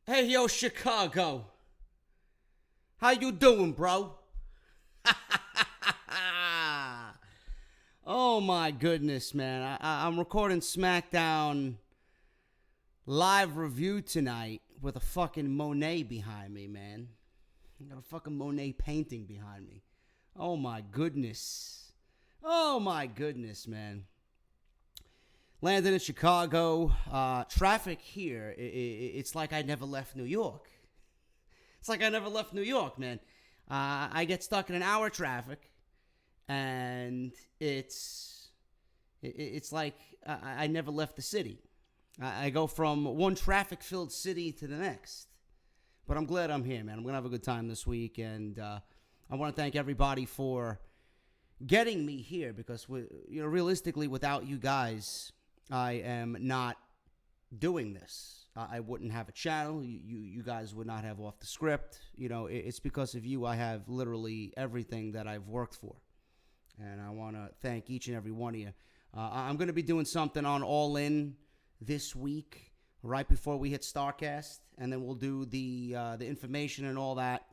Hey, yo, Chicago. How you doing, bro? Oh, my goodness, man. I'm recording Smackdown live review tonight with a fucking Monet behind me, man. I got a fucking Monet painting behind me. Oh, my goodness. Oh, my goodness, man. Landed in Chicago. Traffic here, it's like I never left New York. It's like I never left New York, man. I get stuck in an hour traffic, and it's like I never left the city. I go from one traffic-filled city to the next. But I'm glad I'm here, man. I'm going to have a good time this week, and I want to thank everybody for getting me here because, realistically, without you guys, I am not doing this. I wouldn't have a channel. You guys would not have Off the Script. It's because of you I have literally everything that I've worked for. And I want to thank each and every one of you. I'm going to be doing something on All In this week, right before we hit StarCast. And then we'll do the information and all that.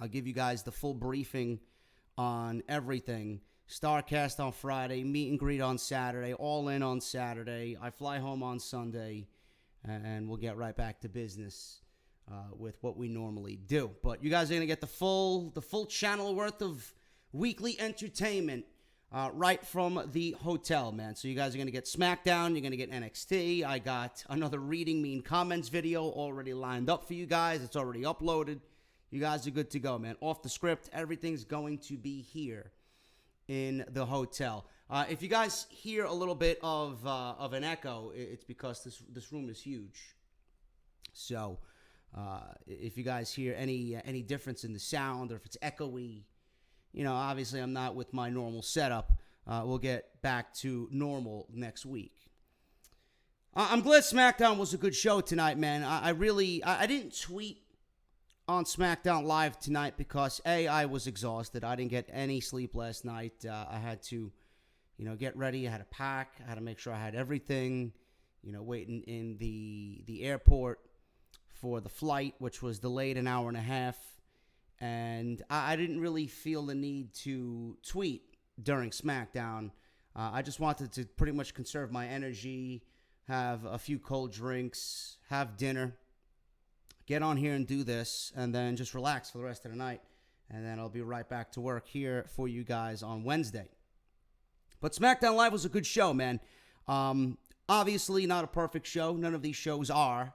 I'll give you guys the full briefing on everything. StarCast on Friday, meet and greet on Saturday, All In on Saturday. I fly home on Sunday, and we'll get right back to business with what we normally do. But you guys are going to get the full channel worth of weekly entertainment right from the hotel, man. So you guys are going to get SmackDown, you're going to get NXT. I got another Reading Mean Comments video already lined up for you guys. It's already uploaded. You guys are good to go, man. Off the Script, everything's going to be here in the hotel. If you guys hear a little bit of an echo, it's because this room is huge. So if you guys hear any difference in the sound or if it's echoey, obviously I'm not with my normal setup. We'll get back to normal next week. I'm glad SmackDown was a good show tonight, man. I didn't tweet on SmackDown Live tonight because I was exhausted. I didn't get any sleep last night. I had to, get ready. I had to pack. I had to make sure I had everything, waiting in the airport for the flight, which was delayed an hour and a half. And I didn't really feel the need to tweet during SmackDown. I just wanted to pretty much conserve my energy, have a few cold drinks, have dinner, get on here and do this, and then just relax for the rest of the night. And then I'll be right back to work here for you guys on Wednesday. But SmackDown Live was a good show, man. Obviously not a perfect show. None of these shows are.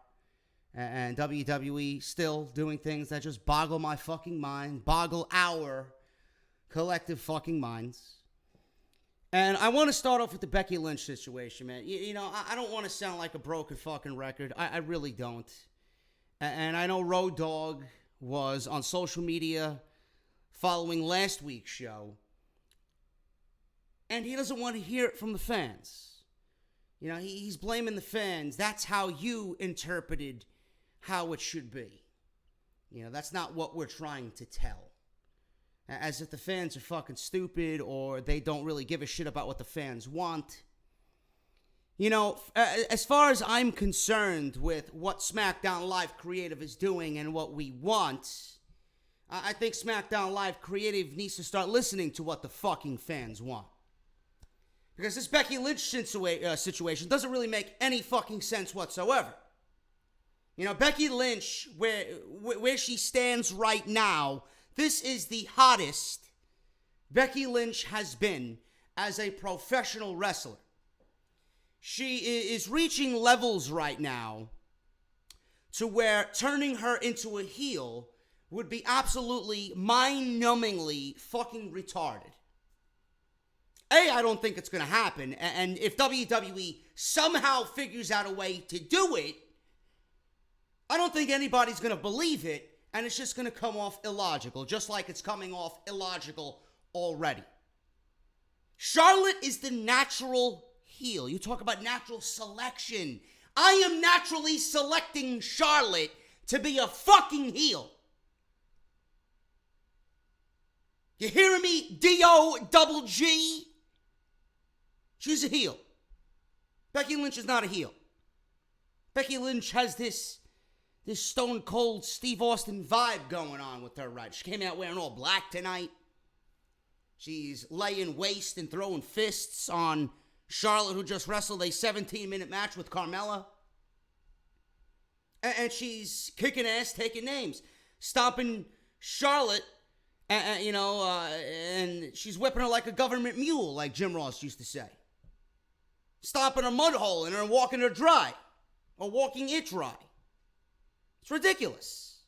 And WWE still doing things that just boggle my fucking mind, boggle our collective fucking minds. And I want to start off with the Becky Lynch situation, man. I don't want to sound like a broken fucking record. I really don't. And I know Road Dogg was on social media following last week's show, and he doesn't want to hear it from the fans. He's blaming the fans. That's how you interpreted how it should be. That's not what we're trying to tell. As if the fans are fucking stupid or they don't really give a shit about what the fans want. As far as I'm concerned with what SmackDown Live Creative is doing and what we want, I think SmackDown Live Creative needs to start listening to what the fucking fans want. Because this Becky Lynch situation doesn't really make any fucking sense whatsoever. Becky Lynch, where she stands right now, this is the hottest Becky Lynch has been as a professional wrestler. She is reaching levels right now to where turning her into a heel would be absolutely mind-numbingly fucking retarded. I don't think it's going to happen. And if WWE somehow figures out a way to do it, I don't think anybody's going to believe it. And it's just going to come off illogical, just like it's coming off illogical already. Charlotte is the natural heel. You talk about natural selection. I am naturally selecting Charlotte to be a fucking heel. You hearing me? D-O-double-G? She's a heel. Becky Lynch is not a heel. Becky Lynch has this this Stone Cold Steve Austin vibe going on with her, right? She came out wearing all black tonight. She's laying waste and throwing fists on Charlotte, who just wrestled a 17-minute match with Carmella. And she's kicking ass, taking names, stomping Charlotte, and she's whipping her like a government mule, like Jim Ross used to say. Stomping a mud hole and her walking her dry, or walking it dry. It's ridiculous.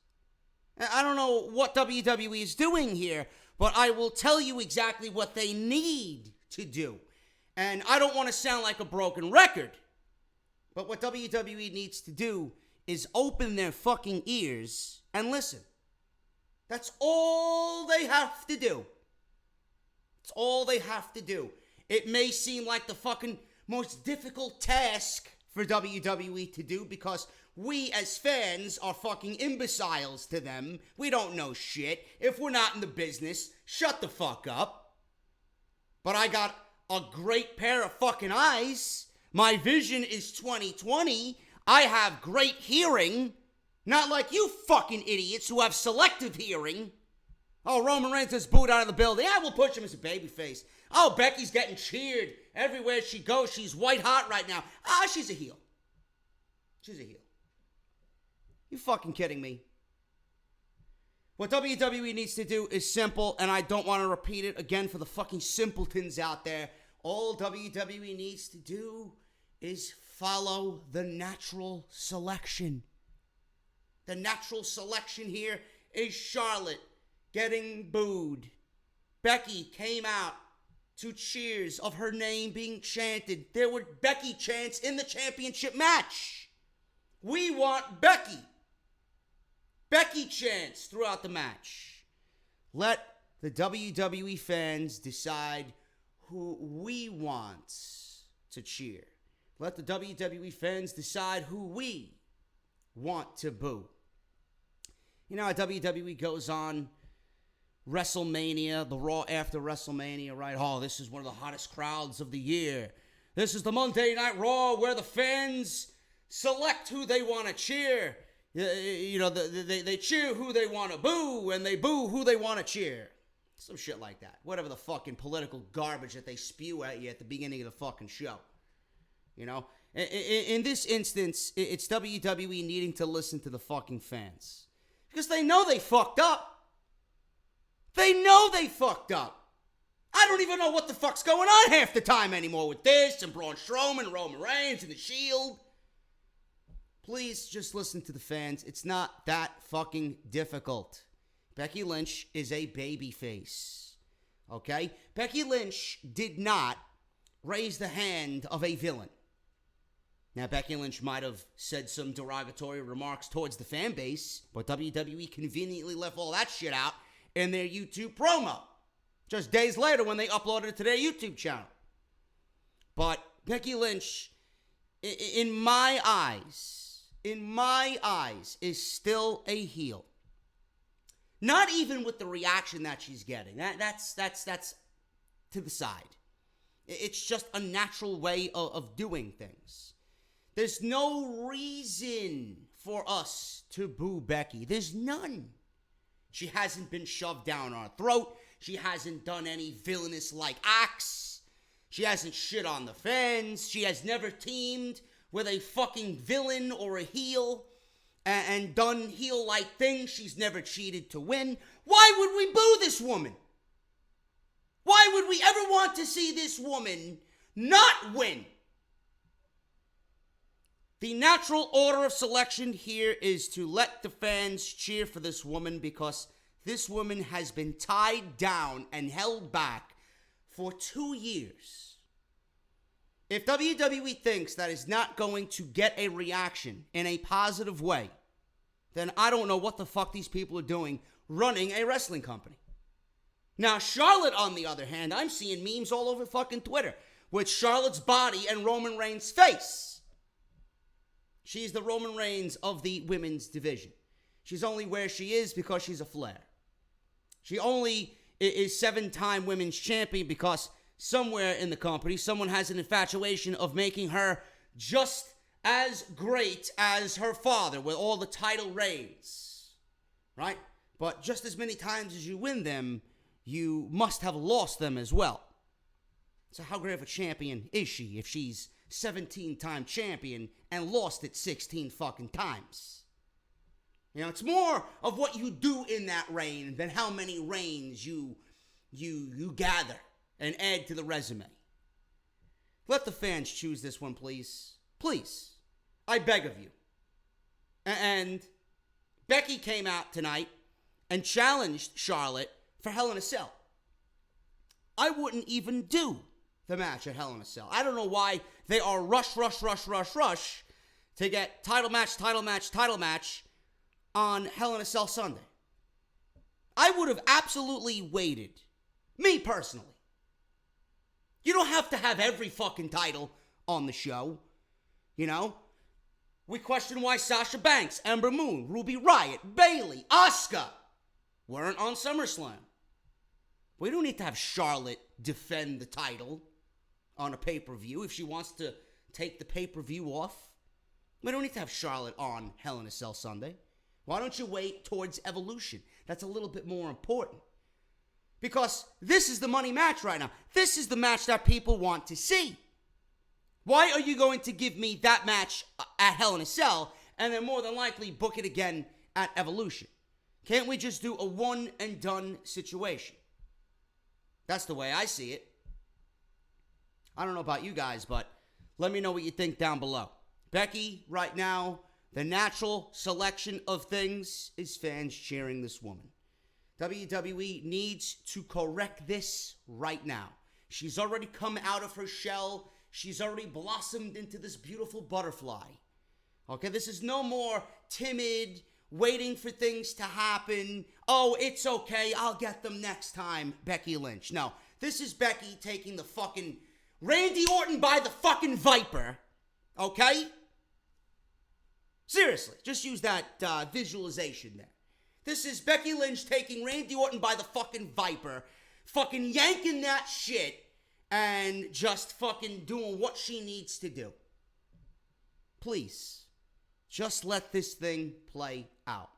I don't know what WWE is doing here, but I will tell you exactly what they need to do. And I don't want to sound like a broken record, but what WWE needs to do is open their fucking ears and listen. That's all they have to do. It's all they have to do. It may seem like the fucking most difficult task for WWE to do because we as fans are fucking imbeciles to them. We don't know shit. If we're not in the business, shut the fuck up. But I got a great pair of fucking eyes. My vision is 20/20. I have great hearing. Not like you fucking idiots who have selective hearing. Oh, Roman Reigns is booed out of the building. I will push him as a babyface. Oh, Becky's getting cheered everywhere she goes. She's white hot right now. She's a heel. She's a heel. You fucking kidding me? What WWE needs to do is simple, and I don't want to repeat it again for the fucking simpletons out there. All WWE needs to do is follow the natural selection. The natural selection here is Charlotte getting booed. Becky came out to cheers of her name being chanted. There were Becky chants in the championship match. We want Becky. Becky chants throughout the match. Let the WWE fans decide who we want to cheer. Let the WWE fans decide who we want to boo. You know how WWE goes on WrestleMania, the Raw after WrestleMania, right? Oh, this is one of the hottest crowds of the year. This is the Monday Night Raw where the fans select who they want to cheer. You know, they cheer who they want to boo, and they boo who they want to cheer. Some shit like that. Whatever the fucking political garbage that they spew at you at the beginning of the fucking show. You know? In this instance, it's WWE needing to listen to the fucking fans. Because they know they fucked up. They know they fucked up. I don't even know what the fuck's going on half the time anymore with this and Braun Strowman, Roman Reigns, and The Shield. Please just listen to the fans. It's not that fucking difficult. Becky Lynch is a babyface. Okay? Becky Lynch did not raise the hand of a villain. Now, Becky Lynch might have said some derogatory remarks towards the fan base, but WWE conveniently left all that shit out in their YouTube promo. Just days later when they uploaded it to their YouTube channel. But Becky Lynch, in my eyes, is still a heel. Not even with the reaction that she's getting. That's to the side. It's just a natural way of doing things. There's no reason for us to boo Becky. There's none. She hasn't been shoved down our throat. She hasn't done any villainous-like acts. She hasn't shit on the fans. She has never teamed with a fucking villain or a heel and done heel-like things. She's never cheated to win. Why would we boo this woman? Why would we ever want to see this woman not win? The natural order of selection here is to let the fans cheer for this woman because this woman has been tied down and held back for 2 years. If WWE thinks that is not going to get a reaction in a positive way, then I don't know what the fuck these people are doing running a wrestling company. Now, Charlotte, on the other hand, I'm seeing memes all over fucking Twitter with Charlotte's body and Roman Reigns' face. She's the Roman Reigns of the women's division. She's only where she is because she's a Flair. She only is 7-time women's champion because somewhere in the company, someone has an infatuation of making her just as great as her father with all the title reigns, right? But just as many times as you win them, you must have lost them as well. So how great of a champion is she if she's 17-time champion and lost it 16 fucking times? You know, it's more of what you do in that reign than how many reigns you gather and add to the resume. Let the fans choose this one, please. Please. I beg of you. And Becky came out tonight and challenged Charlotte for Hell in a Cell. I wouldn't even do the match at Hell in a Cell. I don't know why they are rush to get title match on Hell in a Cell Sunday. I would have absolutely waited. Me personally. You don't have to have every fucking title on the show. You know? We question why Sasha Banks, Ember Moon, Ruby Riott, Bayley, Asuka weren't on SummerSlam. We don't need to have Charlotte defend the title on a pay-per-view if she wants to take the pay-per-view off. We don't need to have Charlotte on Hell in a Cell Sunday. Why don't you wait towards Evolution? That's a little bit more important. Because this is the money match right now. This is the match that people want to see. Why are you going to give me that match at Hell in a Cell and then more than likely book it again at Evolution? Can't we just do a one and done situation? That's the way I see it. I don't know about you guys, but let me know what you think down below. Becky, right now, the natural selection of things is fans cheering this woman. WWE needs to correct this right now. She's already come out of her shell. She's already blossomed into this beautiful butterfly. Okay, this is no more timid, waiting for things to happen. Oh, it's okay, I'll get them next time, Becky Lynch. No, this is Becky taking the fucking Randy Orton by the fucking viper. Okay? Seriously, just use that visualization there. This is Becky Lynch taking Randy Orton by the fucking viper, fucking yanking that shit, and just fucking doing what she needs to do. Please, just let this thing play out.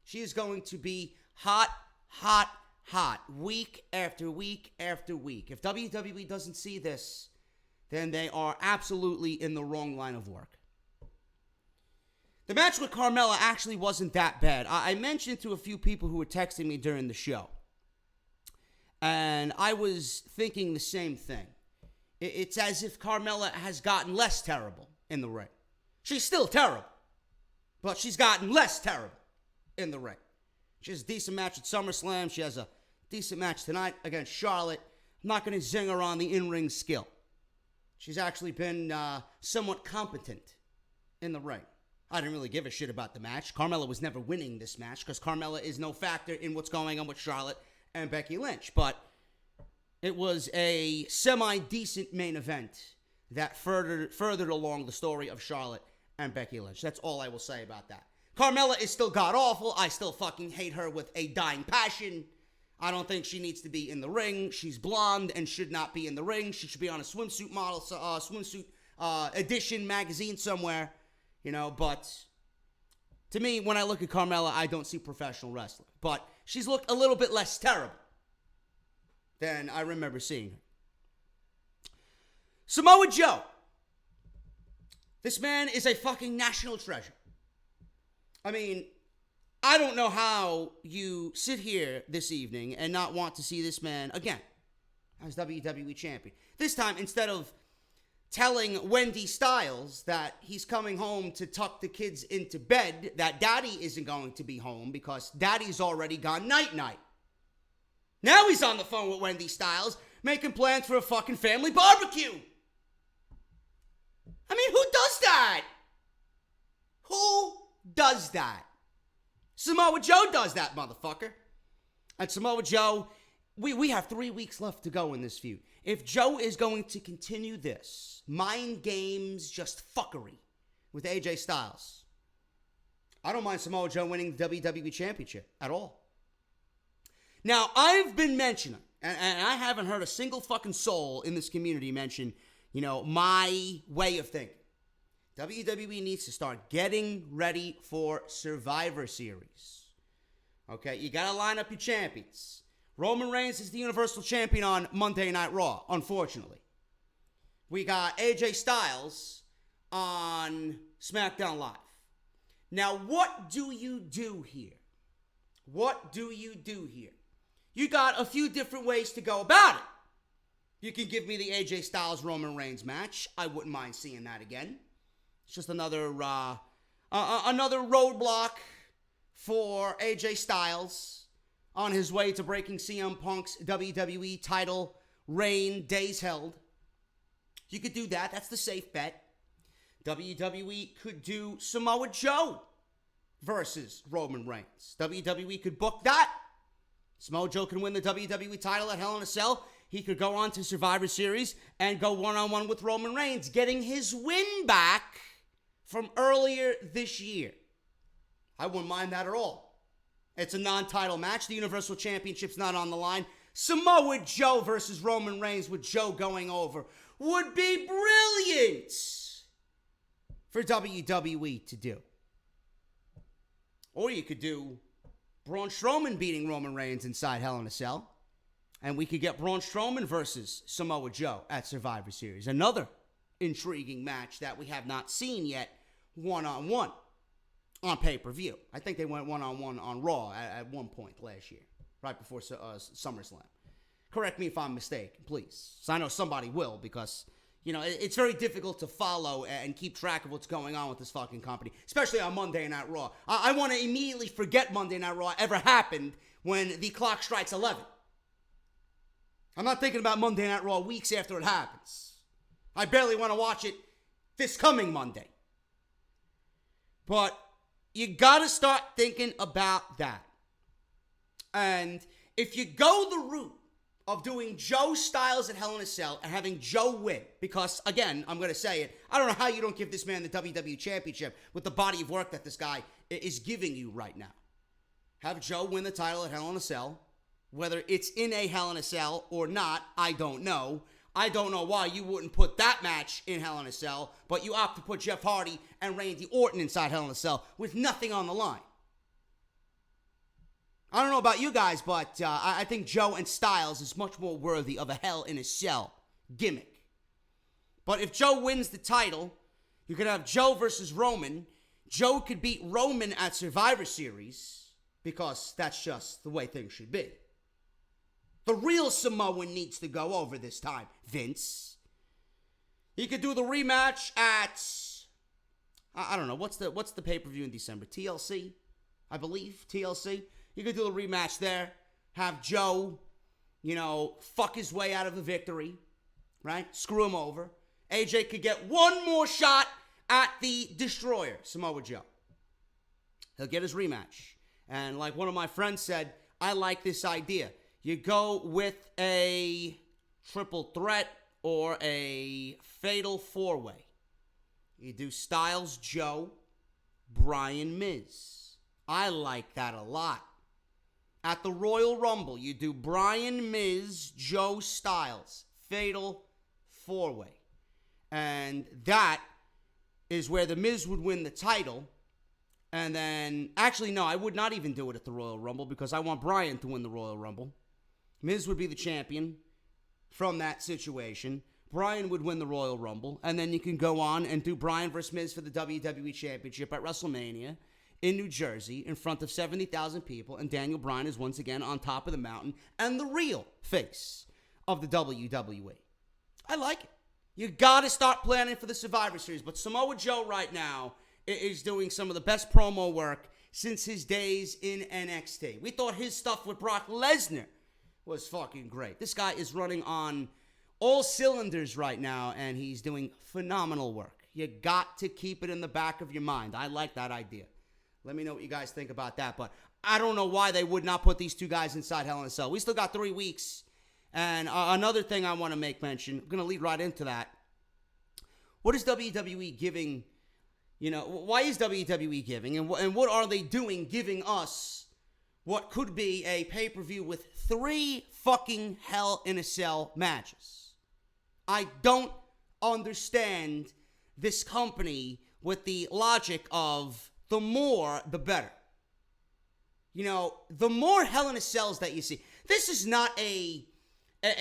She is going to be hot, week after week after week. If WWE doesn't see this, then they are absolutely in the wrong line of work. The match with Carmella actually wasn't that bad. I mentioned to a few people who were texting me during the show, and I was thinking the same thing. It's as if Carmella has gotten less terrible in the ring. She's still terrible, but she's gotten less terrible in the ring. She has a decent match at SummerSlam. She has a decent match tonight against Charlotte. I'm not going to zing her on the in-ring skill. She's actually been somewhat competent in the ring. I didn't really give a shit about the match. Carmella was never winning this match because Carmella is no factor in what's going on with Charlotte and Becky Lynch. But it was a semi-decent main event that furthered along the story of Charlotte and Becky Lynch. That's all I will say about that. Carmella is still god-awful. I still fucking hate her with a dying passion. I don't think she needs to be in the ring. She's blonde and should not be in the ring. She should be on a swimsuit model, swimsuit edition magazine somewhere. You know, but to me, when I look at Carmella, I don't see professional wrestling. But she's looked a little bit less terrible than I remember seeing her. Samoa Joe. This man is a fucking national treasure. I mean, I don't know how you sit here this evening and not want to see this man again as WWE champion. This time, instead of telling Wendy Styles that he's coming home to tuck the kids into bed, that daddy isn't going to be home because daddy's already gone night-night. Now he's on the phone with Wendy Styles making plans for a fucking family barbecue. I mean, who does that? Who does that? Samoa Joe does that, motherfucker. And Samoa Joe, we have 3 weeks left to go in this feud. If Joe is going to continue this mind games, just fuckery with AJ Styles, I don't mind Samoa Joe winning the WWE Championship at all. Now, I've been mentioning, and I haven't heard a single fucking soul in this community mention, you know, my way of thinking. WWE needs to start getting ready for Survivor Series. Okay, you got to line up your champions. Roman Reigns is the Universal Champion on Monday Night Raw, unfortunately. We got AJ Styles on SmackDown Live. Now, what do you do here? What do you do here? You got a few different ways to go about it. You can give me the AJ Styles Roman Reigns match. I wouldn't mind seeing that again. It's just another roadblock for AJ Styles on his way to breaking CM Punk's WWE title reign days held. You could do that. That's the safe bet. WWE could do Samoa Joe versus Roman Reigns. WWE could book that. Samoa Joe can win the WWE title at Hell in a Cell. He could go on to Survivor Series and go one-on-one with Roman Reigns, getting his win back from earlier this year. I wouldn't mind that at all. It's a non-title match. The Universal Championship's not on the line. Samoa Joe versus Roman Reigns with Joe going over would be brilliant for WWE to do. Or you could do Braun Strowman beating Roman Reigns inside Hell in a Cell. And we could get Braun Strowman versus Samoa Joe at Survivor Series. Another intriguing match that we have not seen yet one-on-one on pay-per-view. I think they went one-on-one on Raw at one point last year, right before SummerSlam. Correct me if I'm mistaken, please. So I know somebody will, because, you know, it's very difficult to follow and keep track of what's going on with this fucking company, especially on Monday Night Raw. I want to immediately forget Monday Night Raw ever happened when the clock strikes 11. I'm not thinking about Monday Night Raw weeks after it happens. I barely want to watch it this coming Monday. But you got to start thinking about that. And if you go the route of doing Joe Styles at Hell in a Cell and having Joe win, because, again, I'm going to say it, I don't know how you don't give this man the WWE Championship with the body of work that this guy is giving you right now. Have Joe win the title at Hell in a Cell. Whether it's in a Hell in a Cell or not, I don't know. I don't know why you wouldn't put that match in Hell in a Cell, but you opt to put Jeff Hardy and Randy Orton inside Hell in a Cell with nothing on the line. I don't know about you guys, but I think Joe and Styles is much more worthy of a Hell in a Cell gimmick. But if Joe wins the title, you could have Joe versus Roman. Joe could beat Roman at Survivor Series, because that's just the way things should be. The real Samoan needs to go over this time, Vince. He could do the rematch at, I don't know, what's the pay-per-view in December? TLC, I believe, TLC. You could do the rematch there, have Joe, fuck his way out of the victory, right? Screw him over. AJ could get one more shot at the Destroyer, Samoa Joe. He'll get his rematch. And like one of my friends said, I like this idea. You go with a triple threat or a fatal four-way. You do Styles, Joe, Bryan, Miz. I like that a lot. At the Royal Rumble, you do Bryan, Miz, Joe, Styles. Fatal four-way. And that is where the Miz would win the title. And then, actually, no, I would not even do it at the Royal Rumble because I want Bryan to win the Royal Rumble. Miz would be the champion from that situation. Bryan would win the Royal Rumble. And then you can go on and do Bryan versus Miz for the WWE Championship at WrestleMania in New Jersey in front of 70,000 people. And Daniel Bryan is once again on top of the mountain and the real face of the WWE. I like it. You got to start planning for the Survivor Series. But Samoa Joe right now is doing some of the best promo work since his days in NXT. We thought his stuff with Brock Lesnar was fucking great. This guy is running on all cylinders right now, and he's doing phenomenal work. You got to keep it in the back of your mind. I like that idea. Let me know what you guys think about that, but I don't know why they would not put these two guys inside Hell in a Cell. We still got 3 weeks, and another thing I want to make mention, I'm going to lead right into that. What is WWE giving, why is WWE giving, and what are they doing giving us what could be a pay-per-view with 3 fucking Hell in a Cell matches? I don't understand this company with the logic of the more, the better. You know, the more Hell in a Cells that you see, this is not a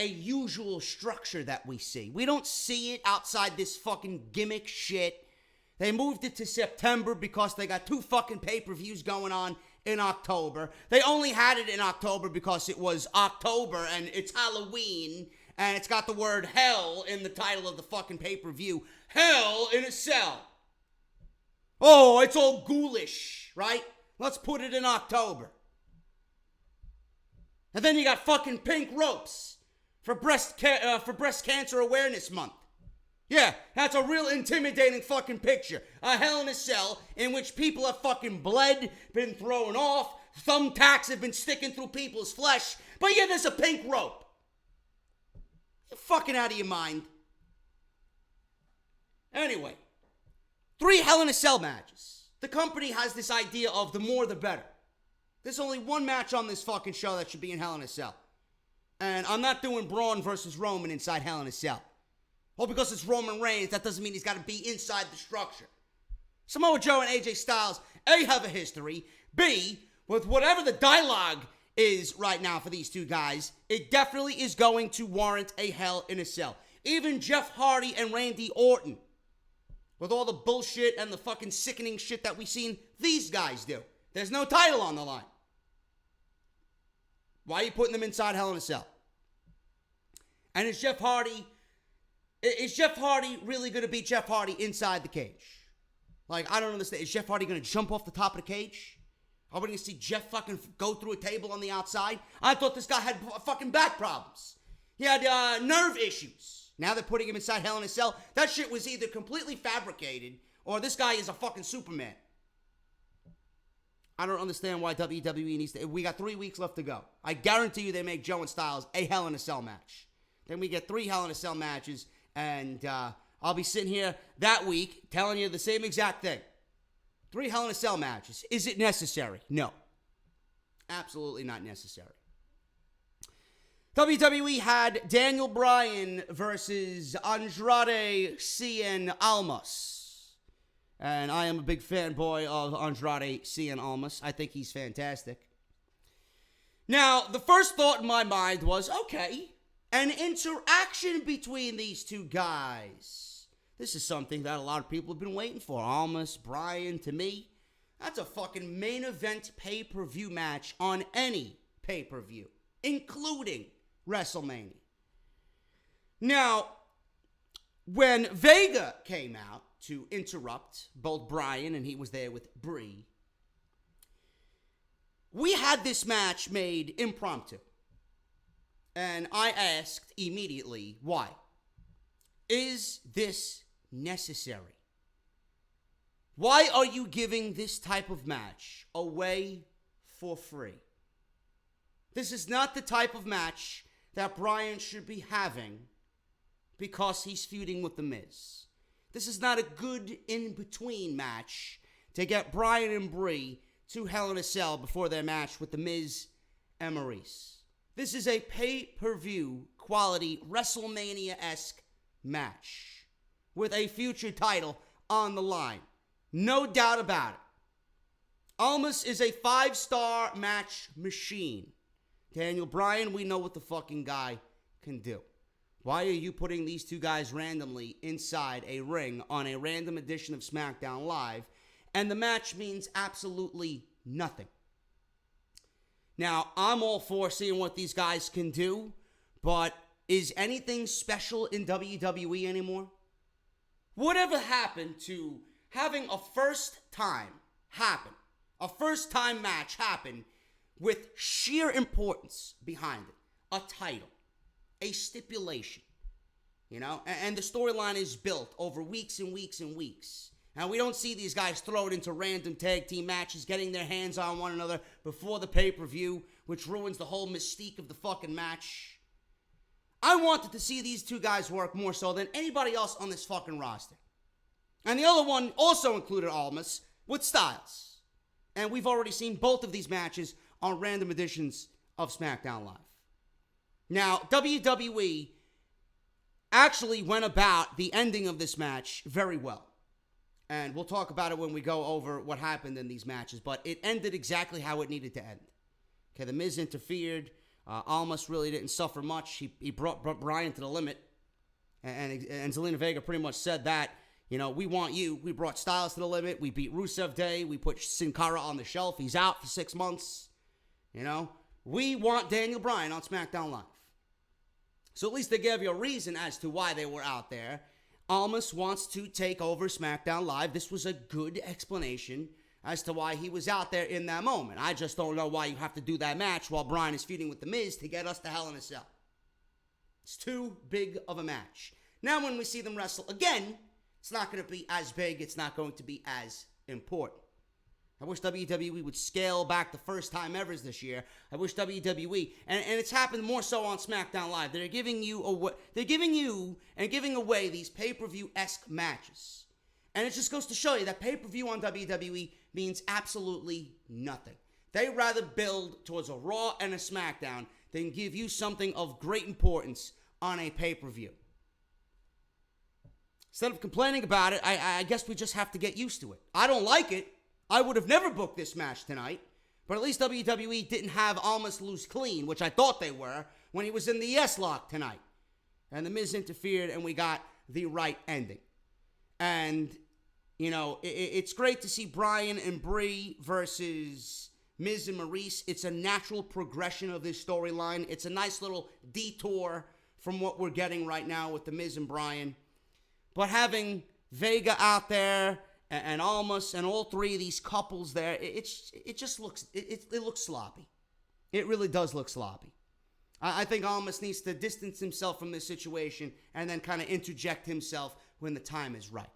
usual structure that we see. We don't see it outside this fucking gimmick shit. They moved it to September because they got 2 fucking pay-per-views going on in October. They only had it in October because it was October and it's Halloween and it's got the word hell in the title of the fucking pay-per-view. Hell in a Cell. Oh, it's all ghoulish, right? Let's put it in October. And then you got fucking pink ropes for breast cancer awareness month. Yeah, that's a real intimidating fucking picture. A Hell in a Cell in which people have fucking bled, been thrown off, thumbtacks have been sticking through people's flesh, but yeah, there's a pink rope. You're fucking out of your mind. Anyway, 3 Hell in a Cell matches. The company has this idea of the more the better. There's only one match on this fucking show that should be in Hell in a Cell. And I'm not doing Braun versus Roman inside Hell in a Cell. Well, because it's Roman Reigns, that doesn't mean he's got to be inside the structure. Samoa Joe and AJ Styles, A, have a history. B, with whatever the dialogue is right now for these 2 guys, it definitely is going to warrant a Hell in a Cell. Even Jeff Hardy and Randy Orton, with all the bullshit and the fucking sickening shit that we've seen these guys do. There's no title on the line. Why are you putting them inside Hell in a Cell? And is Jeff Hardy really going to beat Jeff Hardy inside the cage? Like, I don't understand. Is Jeff Hardy going to jump off the top of the cage? Are we going to see Jeff fucking go through a table on the outside? I thought this guy had fucking back problems. He had nerve issues. Now they're putting him inside Hell in a Cell. That shit was either completely fabricated or this guy is a fucking Superman. I don't understand why WWE needs to... We got 3 weeks left to go. I guarantee you they make Joe and Styles a Hell in a Cell match. Then we get 3 Hell in a Cell matches, and I'll be sitting here that week telling you the same exact thing. 3 Hell in a Cell matches. Is it necessary? No. Absolutely not necessary. WWE had Daniel Bryan versus Andrade Cien Almas. And I am a big fanboy of Andrade Cien Almas. I think he's fantastic. Now, the first thought in my mind was, okay, an interaction between these 2 guys. This is something that a lot of people have been waiting for. Almas, Bryan, to me, that's a fucking main event pay-per-view match on any pay-per-view, including WrestleMania. Now, when Vega came out to interrupt both Bryan, and he was there with Brie, we had this match made impromptu. And I asked immediately, why? Is this necessary? Why are you giving this type of match away for free? This is not the type of match that Bryan should be having because he's feuding with The Miz. This is not a good in-between match to get Bryan and Brie to Hell in a Cell before their match with The Miz and Maurice. This is a pay-per-view quality WrestleMania-esque match with a future title on the line. No doubt about it. Almas is a 5-star match machine. Daniel Bryan, we know what the fucking guy can do. Why are you putting these 2 guys randomly inside a ring on a random edition of SmackDown Live, and the match means absolutely nothing? Now, I'm all for seeing what these guys can do, but is anything special in WWE anymore? Whatever happened to having a first-time match happen with sheer importance behind it? A title, a stipulation, you know? And the storyline is built over weeks and weeks and weeks. And we don't see these guys throw it into random tag team matches, getting their hands on one another before the pay-per-view, which ruins the whole mystique of the fucking match. I wanted to see these 2 guys work more so than anybody else on this fucking roster. And the other one also included Almas with Styles. And we've already seen both of these matches on random editions of SmackDown Live. Now, WWE actually went about the ending of this match very well. And we'll talk about it when we go over what happened in these matches. But it ended exactly how it needed to end. Okay, The Miz interfered. Almas really didn't suffer much. He brought Bryan to the limit. And Zelina Vega pretty much said that, you know, we want you. We brought Styles to the limit. We beat Rusev Day. We put Sin Cara on the shelf. He's out for 6 months. You know, we want Daniel Bryan on SmackDown Live. So at least they gave you a reason as to why they were out there. Almas wants to take over SmackDown Live. This was a good explanation as to why he was out there in that moment. I just don't know why you have to do that match while Bryan is feuding with The Miz to get us to Hell in a Cell. It's too big of a match. Now when we see them wrestle again, it's not going to be as big. It's not going to be as important. I wish WWE would scale back the first time ever this year. I wish WWE, and it's happened more so on SmackDown Live. They're giving you away these pay-per-view-esque matches. And it just goes to show you that pay-per-view on WWE means absolutely nothing. They rather build towards a Raw and a SmackDown than give you something of great importance on a pay-per-view. Instead of complaining about it, I guess we just have to get used to it. I don't like it. I would have never booked this match tonight, but at least WWE didn't have Almas lose clean, which I thought they were, when he was in the yes lock tonight. And The Miz interfered, and we got the right ending. And, you know, it's great to see Bryan and Brie versus Miz and Maurice. It's a natural progression of this storyline. It's a nice little detour from what we're getting right now with The Miz and Bryan. But having Vega out there and Almas and all three of these couples there, it just looks sloppy. It really does look sloppy. I think Almas needs to distance himself from this situation and then kind of interject himself when the time is right.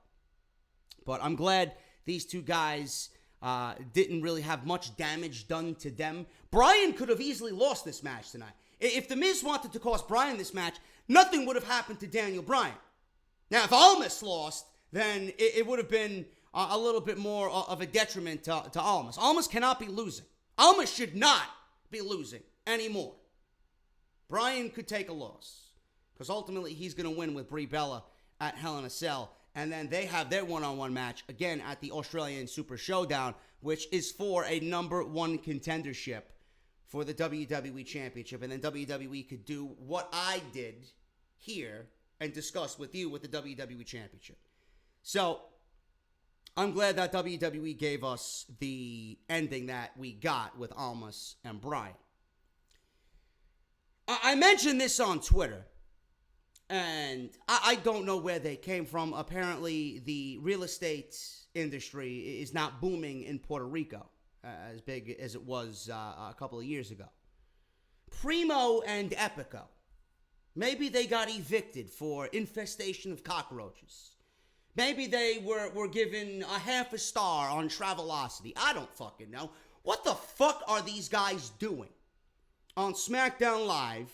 But I'm glad these two guys didn't really have much damage done to them. Bryan could have easily lost this match tonight. If The Miz wanted to cost Bryan this match, nothing would have happened to Daniel Bryan. Now, if Almas lost, then it would have been a little bit more of a detriment to Almas. Almas cannot be losing. Almas should not be losing anymore. Bryan could take a loss, because ultimately he's going to win with Brie Bella at Hell in a Cell. And then they have their one-on-one match, again, at the Australian Super Showdown, which is for a number one contendership for the WWE Championship. And then WWE could do what I did here and discuss with you with the WWE Championship. So, I'm glad that WWE gave us the ending that we got with Almas and Bryan. I mentioned this on Twitter, and I don't know where they came from. Apparently, the real estate industry is not booming in Puerto Rico as big as it was a couple of years ago. Primo and Epico, maybe they got evicted for infestation of cockroaches. Maybe they were given a half a star on Travelocity. I don't fucking know. What the fuck are these guys doing on SmackDown Live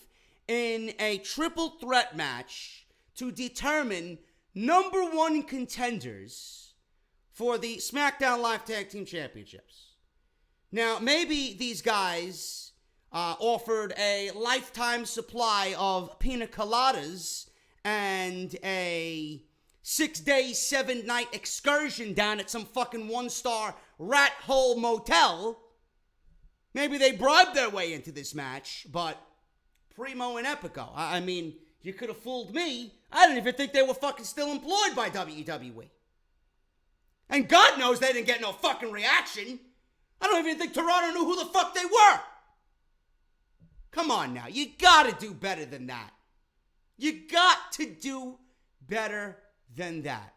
in a triple threat match to determine number one contenders for the SmackDown Live Tag Team Championships? Now, maybe these guys offered a lifetime supply of pina coladas and a 6-day, 7-night excursion down at some fucking 1-star rat hole motel. Maybe they bribed their way into this match, but Primo and Epico, I mean, you could have fooled me. I didn't even think they were fucking still employed by WWE. And God knows they didn't get no fucking reaction. I don't even think Toronto knew who the fuck they were. Come on now, you gotta do better than that. You got to do better than that.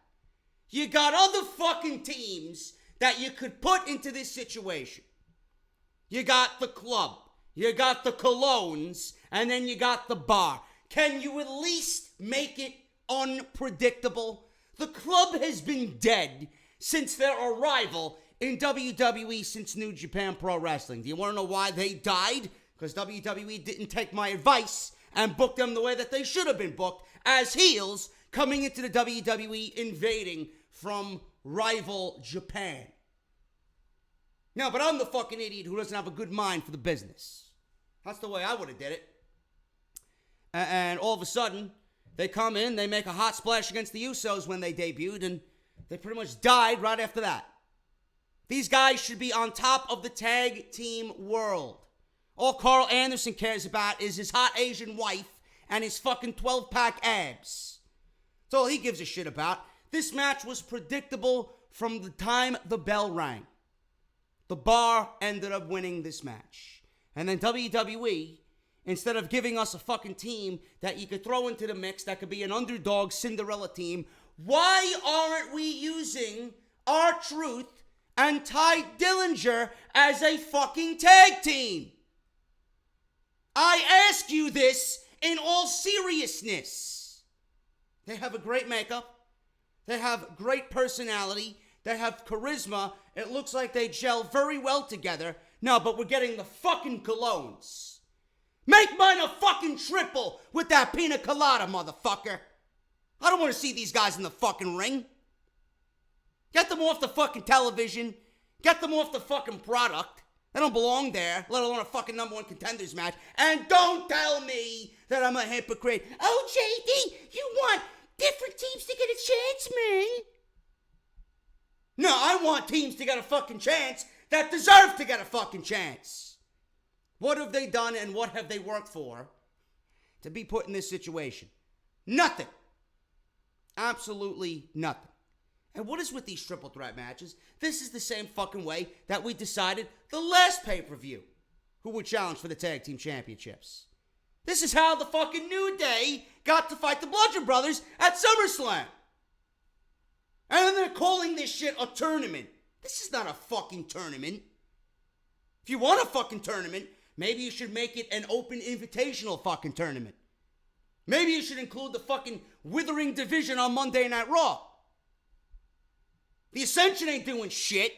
You got other fucking teams that you could put into this situation. You got the club, you got the Colognes, and then you got the bar. Can you at least make it unpredictable? The club has been dead since their arrival in WWE since New Japan Pro Wrestling. Do you want to know why they died? Because WWE didn't take my advice and book them the way that they should have been booked as heels coming into the WWE, invading from rival Japan. No, but I'm the fucking idiot who doesn't have a good mind for the business. That's the way I would have did it. And all of a sudden, they come in, they make a hot splash against the Usos when they debuted, and They pretty much died right after that. These guys should be on top of the tag team world. All Carl Anderson cares about is his hot Asian wife and his fucking 12-pack abs. That's all he gives a shit about. This match was predictable from the time the bell rang. The Bar ended up winning this match. And then WWE, instead of giving us a fucking team that you could throw into the mix that could be an underdog Cinderella team, why aren't we using R-Truth and Ty Dillinger as a fucking tag team? I ask you this in all seriousness. They have a great makeup. They have great personality. They have charisma. It looks like they gel very well together. No, but we're getting the fucking colognes. Make mine a fucking triple with that pina colada, motherfucker. I don't want to see these guys in the fucking ring. Get them off the fucking television. Get them off the fucking product. They don't belong there, let alone a fucking number one contenders match. And don't tell me that I'm a hypocrite. Oh, JD, you want different teams to get a chance, man? No, I want teams to get a fucking chance that deserve to get a fucking chance. What have they done and what have they worked for to be put in this situation? Nothing. Absolutely nothing. And what is with these triple threat matches? This is the same fucking way that we decided the last pay-per-view who would challenge for the tag team championships. This is how the fucking New Day got to fight the Bludgeon Brothers at SummerSlam. And then they're calling this shit a tournament. This is not a fucking tournament. If you want a fucking tournament, maybe you should make it an open invitational fucking tournament. Maybe you should include the fucking Withering Division on Monday Night Raw. The Ascension ain't doing shit.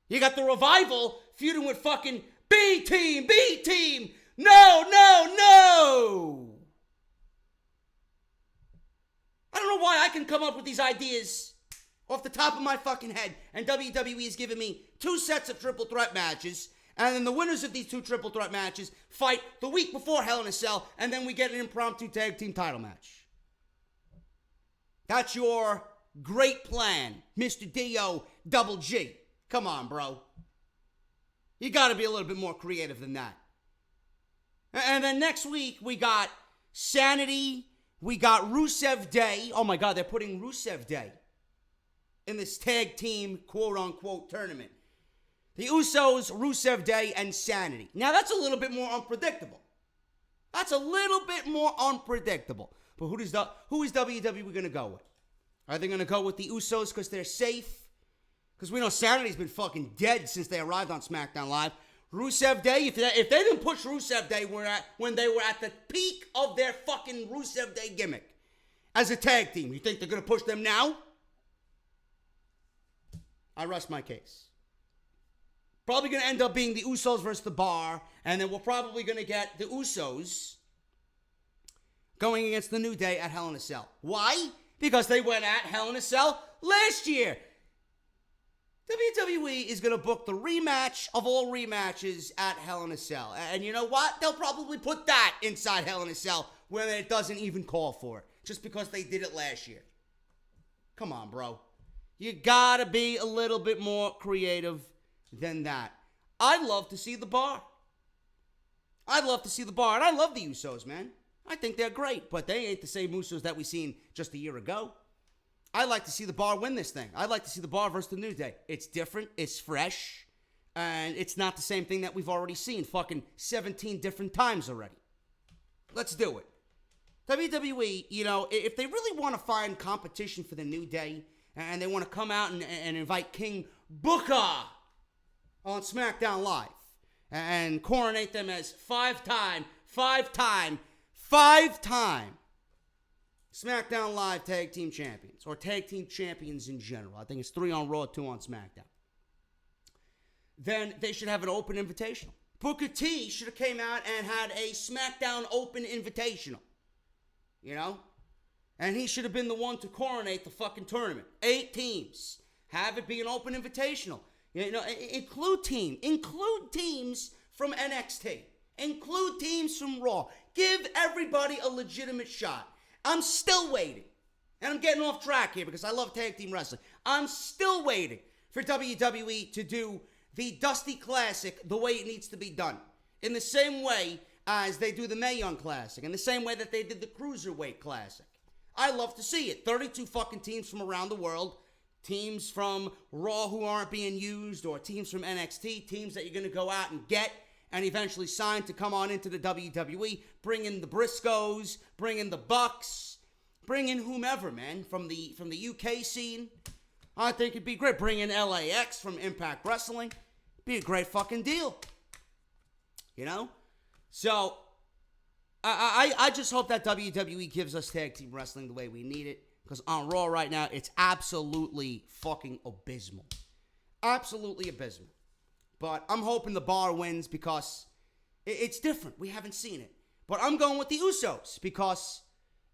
You got the Revival feuding with fucking B-Team, B-Team. No, no, no. I don't know why I can come up with these ideas off the top of my fucking head, and WWE is giving me 2 sets of triple threat matches, and then the winners of these 2 triple threat matches fight the week before Hell in a Cell, and then we get an impromptu tag team title match. That's your great plan, Mr. D.O. Double G. Come on, bro. You gotta be a little bit more creative than that. And then next week, we got Sanity. We got Rusev Day. Oh my God, they're putting Rusev Day in this tag team quote-unquote tournament. The Usos, Rusev Day, and Sanity. Now, that's a little bit more unpredictable. That's a little bit more unpredictable. But who is WWE going to go with? Are they going to go with the Usos because they're safe? Because we know Sanity's been fucking dead since they arrived on SmackDown Live. Rusev Day, if they didn't push Rusev Day when they were at the peak of their fucking Rusev Day gimmick as a tag team, you think they're going to push them now? I rest my case. Probably going to end up being the Usos versus the Bar, and then we're probably going to get the Usos going against the New Day at Hell in a Cell. Why? Because they went at Hell in a Cell last year. WWE is going to book the rematch of all rematches at Hell in a Cell. And you know what? They'll probably put that inside Hell in a Cell when it doesn't even call for it. Just because they did it last year. Come on, bro. You gotta be a little bit more creative than that. I'd love to see the Bar. I'd love to see the Bar. And I love the Usos, man. I think they're great. But they ain't the same Usos that we seen just a year ago. I'd like to see the Bar win this thing. I'd like to see the Bar versus the New Day. It's different. It's fresh. And it's not the same thing that we've already seen fucking 17 different times already. Let's do it. WWE, you know, if they really want to find competition for the New Day, and they want to come out and invite King Booker on SmackDown Live, and coronate them as five-time SmackDown Live Tag Team Champions, or Tag Team Champions in general. I think it's 3 on Raw, 2 on SmackDown. Then they should have an open invitational. Booker T should have came out and had a SmackDown Open Invitational. You know? And he should have been the one to coronate the fucking tournament. 8 teams. Have it be an open invitational. You know, include teams from NXT. Include teams from Raw. Give everybody a legitimate shot. I'm still waiting And I'm getting off track here because I love tag team wrestling. I'm still waiting for WWE to do the Dusty Classic the way it needs to be done. In the same way as they do the Mae Young Classic. In the same way that they did the Cruiserweight Classic. I love to see it. 32 fucking teams from around the world. Teams from Raw who aren't being used, or teams from NXT, teams that you're going to go out and get and eventually sign to come on into the WWE. Bring in the Briscoes, bring in the Bucks, bring in whomever, man, from the UK scene. I think it'd be great. Bring in LAX from Impact Wrestling. Be a great fucking deal. You know? So, I just hope that WWE gives us tag team wrestling the way we need it. Because on Raw right now, it's absolutely fucking abysmal. Absolutely abysmal. But I'm hoping the Bar wins because it's different. We haven't seen it. But I'm going with the Usos because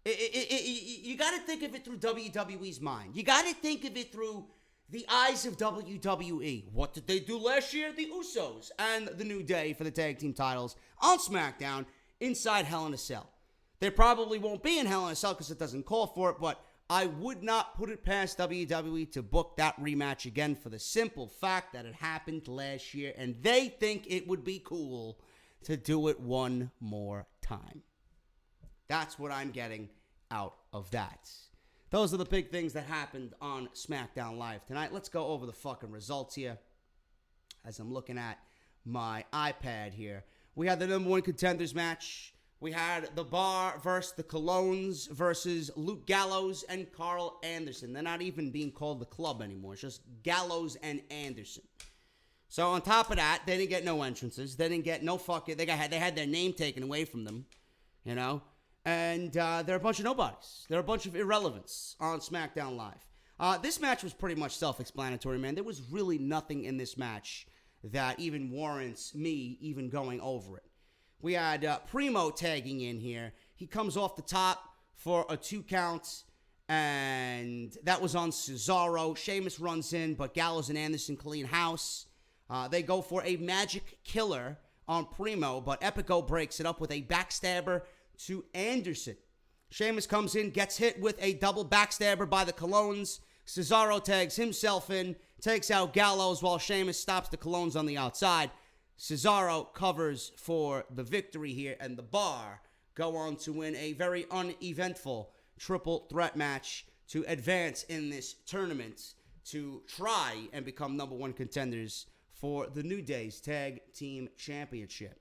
you got to think of it through WWE's mind. You got to think of it through the eyes of WWE. What did they do last year? The Usos and the New Day for the tag team titles on SmackDown inside Hell in a Cell. They probably won't be in Hell in a Cell because it doesn't call for it, but I would not put it past WWE to book that rematch again for the simple fact that it happened last year, and they think it would be cool to do it one more time. That's what I'm getting out of that. Those are the big things that happened on SmackDown Live tonight. Let's go over the fucking results here as I'm looking at my iPad here. We had the number one contenders match. We had the Bar versus the Colognes versus Luke Gallows and Carl Anderson. They're not even being called the Club anymore. It's just Gallows and Anderson. So on top of that, they didn't get no entrances. They didn't get no fucking... They had their name taken away from them, you know? And they're a bunch of nobodies. They're a bunch of irrelevants on SmackDown Live. This match was pretty much self-explanatory, man. There was really nothing in this match that even warrants me even going over it. We had Primo tagging in here. He comes off the top for a 2 count, and that was on Cesaro. Sheamus runs in, but Gallows and Anderson clean house. They go for a magic killer on Primo, but Epico breaks it up with a backstabber to Anderson. Sheamus comes in, gets hit with a double backstabber by the Colognes. Cesaro tags himself in, takes out Gallows while Sheamus stops the Colognes on the outside. Cesaro covers for the victory here, and the Bar go on to win a very uneventful triple threat match to advance in this tournament to try and become number one contenders for the New Day's Tag Team Championship.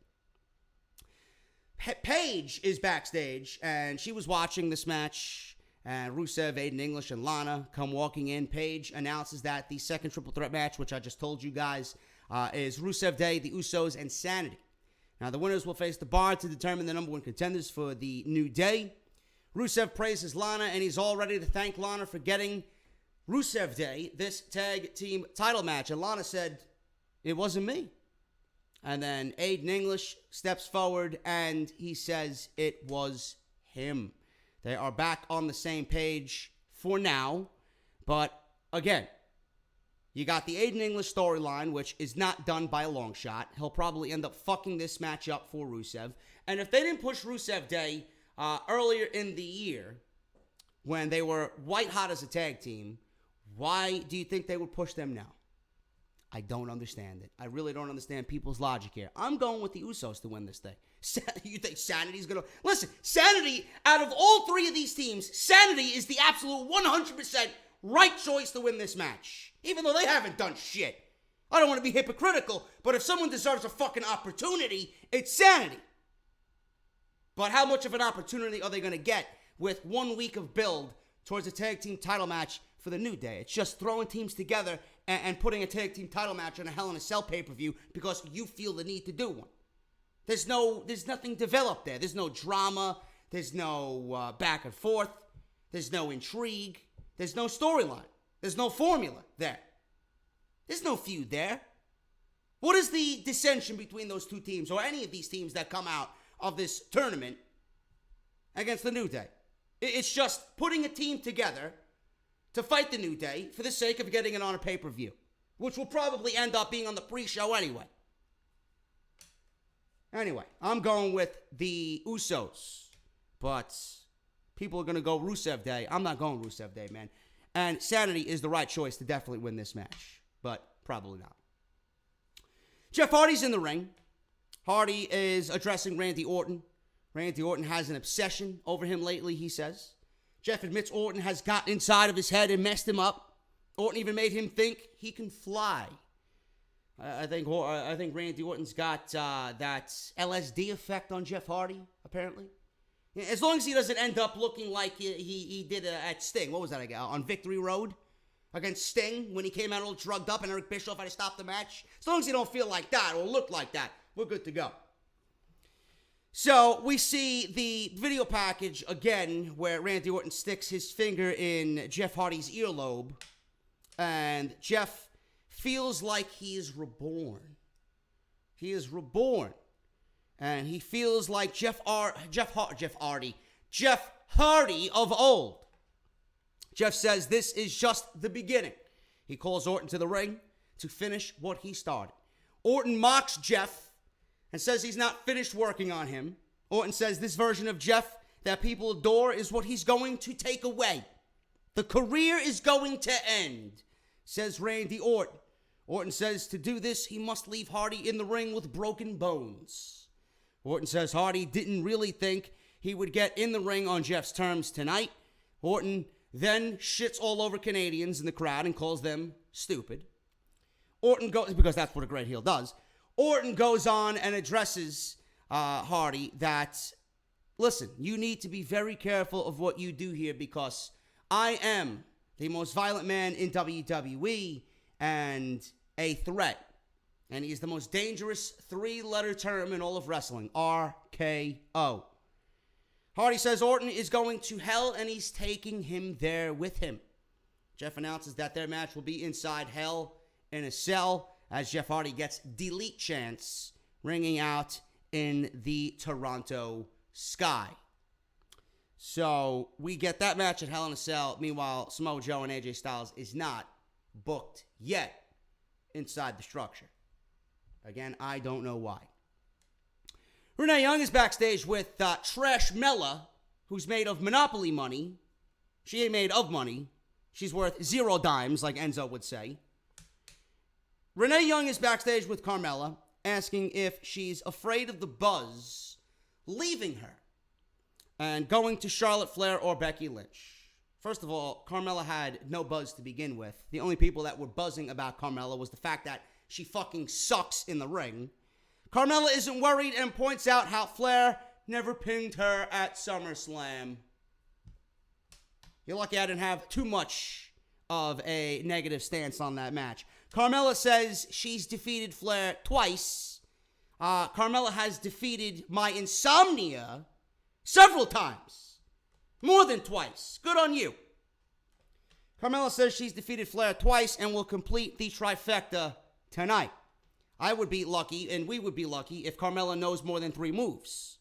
Paige is backstage, and she was watching this match, and Rusev, Aiden English, and Lana come walking in. Paige announces that the second triple threat match, which I just told you guys, is Rusev Day, the Usos, and Sanity. Now, the winners will face the Bar to determine the number one contenders for the New Day. Rusev praises Lana, and he's all ready to thank Lana for getting Rusev Day this tag team title match. And Lana said, "It wasn't me." And then Aiden English steps forward, and he says it was him. They are back on the same page for now. But, again, you got the Aiden English storyline, which is not done by a long shot. He'll probably end up fucking this match up for Rusev. And if they didn't push Rusev Day earlier in the year, when they were white hot as a tag team, why do you think they would push them now? I don't understand it. I really don't understand people's logic here. I'm going with the Usos to win this thing. You think Sanity's going to... Listen, Sanity, out of all three of these teams, Sanity is the absolute 100% right choice to win this match. Even though they haven't done shit. I don't want to be hypocritical, but if someone deserves a fucking opportunity, it's Sanity. But how much of an opportunity are they going to get with 1 week of build towards a tag team title match for the New Day? It's just throwing teams together and putting a tag team title match on a Hell in a Cell pay-per-view because you feel the need to do one. There's nothing developed there. There's no drama. There's no back and forth. There's no intrigue. There's no storyline. There's no formula there. There's no feud there. What is the dissension between those two teams or any of these teams that come out of this tournament against the New Day? It's just putting a team together to fight the New Day for the sake of getting it on a pay-per-view, which will probably end up being on the pre-show anyway. Anyway, I'm going with the Usos, but People are going to go Rusev Day. I'm not going Rusev Day, man. And Sanity is the right choice to definitely win this match, but probably not. Jeff Hardy's in the ring. Hardy is addressing Randy Orton. Randy Orton has an obsession over him lately, he says. Jeff admits Orton has got inside of his head and messed him up. Orton even made him think he can fly. I think Randy Orton's got that LSD effect on Jeff Hardy, apparently. As long as he doesn't end up looking like he did at Sting. What was that again? On Victory Road? Against Sting, when he came out all drugged up and Eric Bischoff had to stop the match. As long as he don't feel like that or look like that, we're good to go. So we see the video package again where Randy Orton sticks his finger in Jeff Hardy's earlobe. And Jeff feels like he is reborn. He is reborn. And he feels like Jeff Hardy of old. Jeff says this is just the beginning. He calls Orton to the ring to finish what he started. Orton mocks Jeff and says he's not finished working on him. Orton says this version of Jeff that people adore is what he's going to take away. The career is going to end, says Randy Orton. Orton says to do this, he must leave Hardy in the ring with broken bones. Orton says Hardy didn't really think he would get in the ring on Jeff's terms tonight. Orton then shits all over Canadians in the crowd and calls them stupid. Orton goes, because that's what a great heel does. Orton goes on and addresses Hardy that, listen, you need to be very careful of what you do here because I am the most violent man in WWE and a threat. And he is the most dangerous three-letter term in all of wrestling, RKO. Hardy says Orton is going to hell and he's taking him there with him. Jeff announces that their match will be inside hell in a cell as Jeff Hardy gets delete chants ringing out in the Toronto sky. So we get that match at Hell in a Cell. Meanwhile, Samoa Joe and AJ Styles is not booked yet inside the structure. Again, I don't know why. Renee Young is backstage with Trash Mella, who's made of Monopoly money. She ain't made of money. She's worth 0 dimes, like Enzo would say. Renee Young is backstage with Carmella, asking if she's afraid of the buzz leaving her and going to Charlotte Flair or Becky Lynch. First of all, Carmella had no buzz to begin with. The only people that were buzzing about Carmella was the fact that she fucking sucks in the ring. Carmella isn't worried and points out how Flair never pinged her at SummerSlam. You're lucky I didn't have too much of a negative stance on that match. Carmella says she's defeated Flair twice. Carmella has defeated my insomnia several times. More than twice. Good on you. Carmella says she's defeated Flair twice and will complete the trifecta tonight. I would be lucky, and we would be lucky, if Carmella knows more than 3 moves.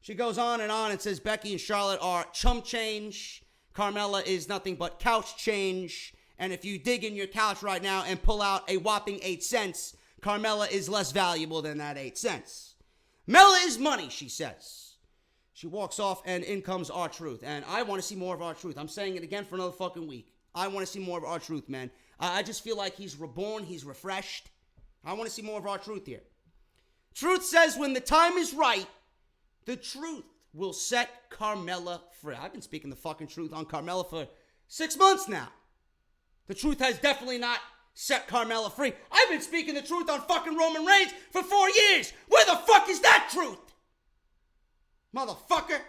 She goes on and says Becky and Charlotte are chump change. Carmella is nothing but couch change. And if you dig in your couch right now and pull out a whopping 8 cents, Carmella is less valuable than that 8 cents. Mella is money, she says. She walks off, and in comes R-Truth. And I want to see more of R-Truth. I'm saying it again for another fucking week. I want to see more of R-Truth, man. I just feel like he's reborn. He's refreshed. I want to see more of R-Truth here. Truth says when the time is right, the truth will set Carmella free. I've been speaking the fucking truth on Carmella for 6 months now. The truth has definitely not set Carmella free. I've been speaking the truth on fucking Roman Reigns for 4 years. Where the fuck is that truth? Motherfucker.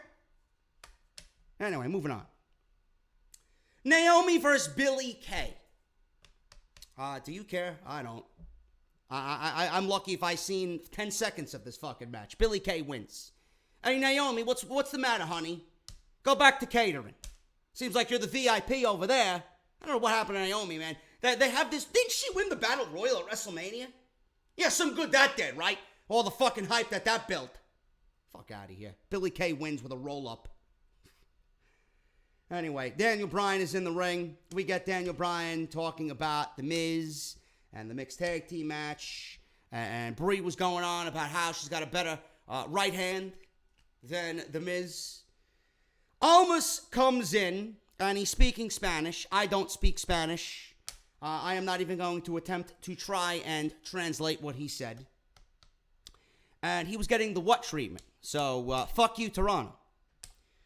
Anyway, moving on. Naomi versus Billie Kay. Do you care? I don't. I'm lucky if I've seen 10 seconds of this fucking match. Billie Kay wins. Hey, Naomi, what's the matter, honey? Go back to catering. Seems like you're the VIP over there. I don't know what happened to Naomi, man. They have this... Didn't she win the Battle Royal at WrestleMania? Yeah, some good that did, right? All the fucking hype that built. Fuck out of here. Billie Kay wins with a roll-up. Anyway, Daniel Bryan is in the ring. We get Daniel Bryan talking about The Miz and the mixed tag team match. And Brie was going on about how she's got a better right hand than The Miz. Almas comes in, and he's speaking Spanish. I don't speak Spanish. I am not even going to attempt to try and translate what he said. And he was getting the what treatment. So, fuck you, Toronto.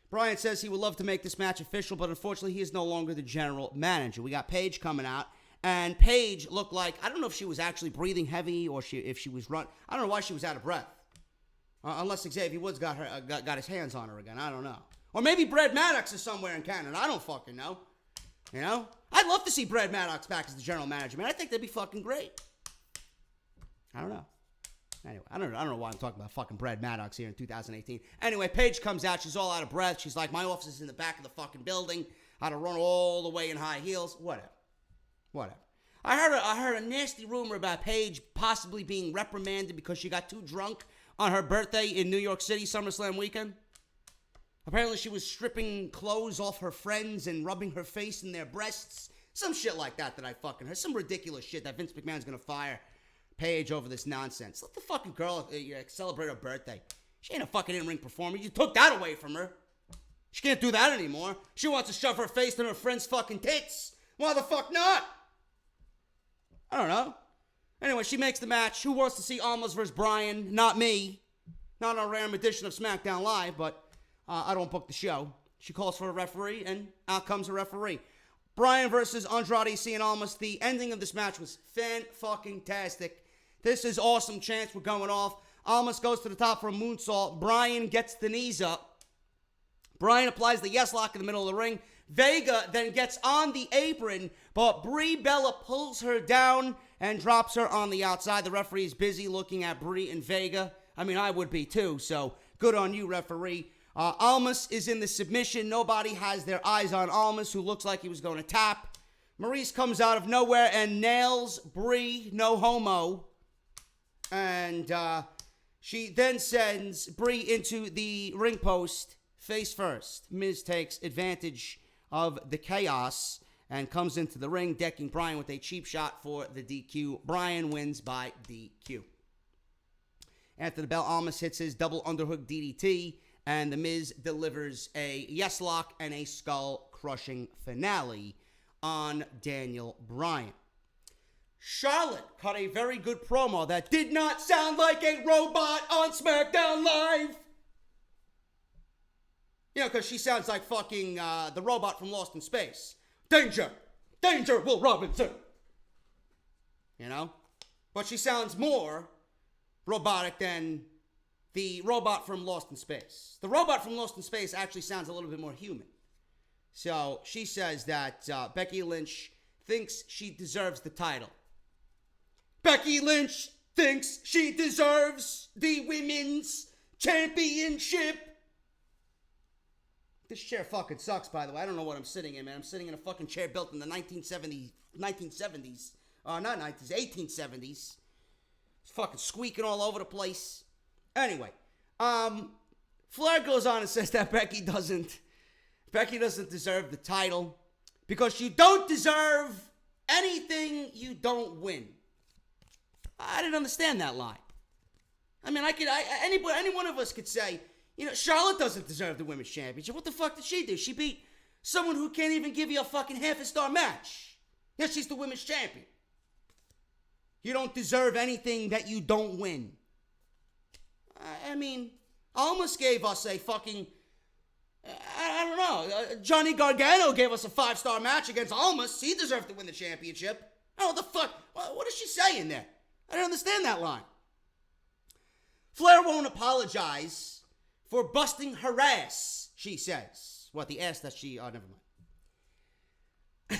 Bryan says he would love to make this match official, but unfortunately he is no longer the general manager. We got Paige coming out, and Paige looked like, I don't know if she was actually breathing heavy or if she was run. I don't know why she was out of breath. Unless Xavier Woods got his hands on her again. I don't know. Or maybe Brad Maddox is somewhere in Canada. I don't fucking know. You know? I'd love to see Brad Maddox back as the general manager, man. I think that'd be fucking great. I don't know. Anyway, I don't know why I'm talking about fucking Brad Maddox here in 2018. Anyway, Paige comes out. She's all out of breath. She's like, my office is in the back of the fucking building. I had to run all the way in high heels. Whatever. I heard a nasty rumor about Paige possibly being reprimanded because she got too drunk on her birthday in New York City SummerSlam weekend. Apparently she was stripping clothes off her friends and rubbing her face in their breasts. Some shit like that I fucking heard. Some ridiculous shit that Vince McMahon's gonna fire Paige over this nonsense. Let the fucking girl celebrate her birthday. She ain't a fucking in-ring performer. You took that away from her. She can't do that anymore. She wants to shove her face in her friend's fucking tits. Why the fuck not? I don't know. Anyway, she makes the match. Who wants to see Almas versus Bryan? Not me. Not on a random edition of SmackDown Live, but I don't book the show. She calls for a referee, and out comes a referee. Bryan versus Andrade Cien Almas. The ending of this match was fan-fucking-tastic. This is awesome. Chance we're going off. Almas goes to the top for a moonsault. Bryan gets the knees up. Bryan applies the yes lock in the middle of the ring. Vega then gets on the apron, but Brie Bella pulls her down and drops her on the outside. The referee is busy looking at Brie and Vega. I mean, I would be too, so good on you, referee. Almas is in the submission. Nobody has their eyes on Almas, who looks like he was going to tap. Maurice comes out of nowhere and nails Brie, no homo. And she then sends Brie into the ring post face first. Miz takes advantage of the chaos and comes into the ring, decking Bryan with a cheap shot for the DQ. Bryan wins by DQ. After the bell, Almas hits his double underhook DDT, and the Miz delivers a yes lock and a skull-crushing finale on Daniel Bryan. Charlotte cut a very good promo that did not sound like a robot on SmackDown Live. You know, because she sounds like fucking the robot from Lost in Space. Danger! Danger, Will Robinson! You know? But she sounds more robotic than the robot from Lost in Space. The robot from Lost in Space actually sounds a little bit more human. So she says that Becky Lynch thinks she deserves the title. Becky Lynch thinks she deserves the women's championship. This chair fucking sucks, by the way. I don't know what I'm sitting in, man. I'm sitting in a fucking chair built in the 1870s. Not 90s, 1870s. It's fucking squeaking all over the place. Anyway, Flair goes on and says that Becky doesn't deserve the title because you don't deserve anything you don't win. I didn't understand that line. I mean, any one of us could say, you know, Charlotte doesn't deserve the women's championship. What the fuck did she do? She beat someone who can't even give you a fucking half-a-star match. Yeah, she's the women's champion. You don't deserve anything that you don't win. I mean, Almas gave us a fucking, I don't know, Johnny Gargano gave us a 5-star match against Almas. He deserved to win the championship. Oh, what the fuck? What is she saying there? I don't understand that line. Flair won't apologize for busting her ass, she says. What, the ass that she... Oh, never mind.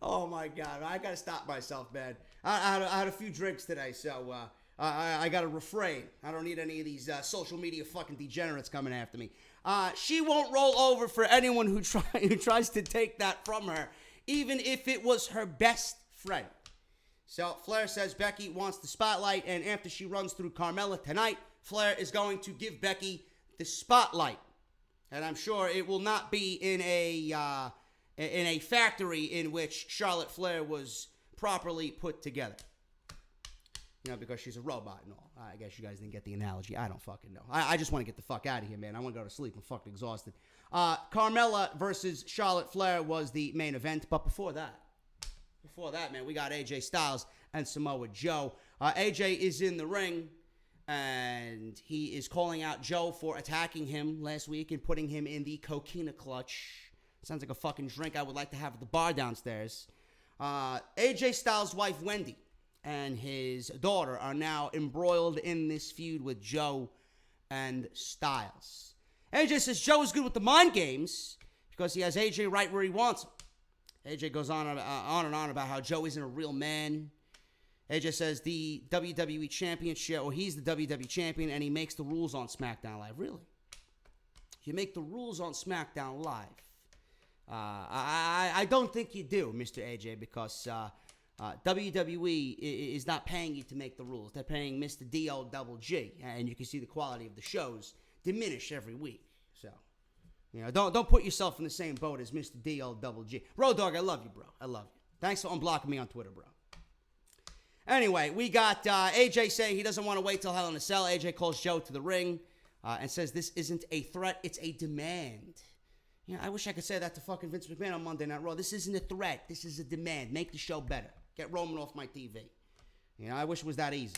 Oh, my God. I got to stop myself, man. I had a few drinks today, so I got to refrain. I don't need any of these social media fucking degenerates coming after me. She won't roll over for anyone who tries to take that from her, even if it was her best friend. So Flair says Becky wants the spotlight, and after she runs through Carmella tonight, Flair is going to give Becky the spotlight. And I'm sure it will not be in a factory in which Charlotte Flair was properly put together. because she's a robot and all. I guess you guys didn't get the analogy. I don't fucking know. I just want to get the fuck out of here, man. I want to go to sleep. I'm fucking exhausted. Carmella versus Charlotte Flair was the main event. But before that, man, we got AJ Styles and Samoa Joe. AJ is in the ring, and he is calling out Joe for attacking him last week and putting him in the coquina clutch. Sounds like a fucking drink I would like to have at the bar downstairs. AJ Styles' wife, Wendy, and his daughter are now embroiled in this feud with Joe and Styles. AJ says Joe is good with the mind games because he has AJ right where he wants him. AJ goes on and on about how Joe isn't a real man. AJ says the WWE Championship, or he's the WWE Champion, and he makes the rules on SmackDown Live. Really? You make the rules on SmackDown Live? I don't think you do, Mr. AJ, because WWE is not paying you to make the rules. They're paying Mr. D-O-double-G, and you can see the quality of the shows diminish every week. So, don't put yourself in the same boat as Mr. D-O-double-G. Road Dogg, I love you, bro. I love you. Thanks for unblocking me on Twitter, bro. Anyway, we got AJ saying he doesn't want to wait till Hell in a Cell. AJ calls Joe to the ring and says this isn't a threat, it's a demand. I wish I could say that to fucking Vince McMahon on Monday Night Raw. This isn't a threat. This is a demand. Make the show better. Get Roman off my TV. I wish it was that easy.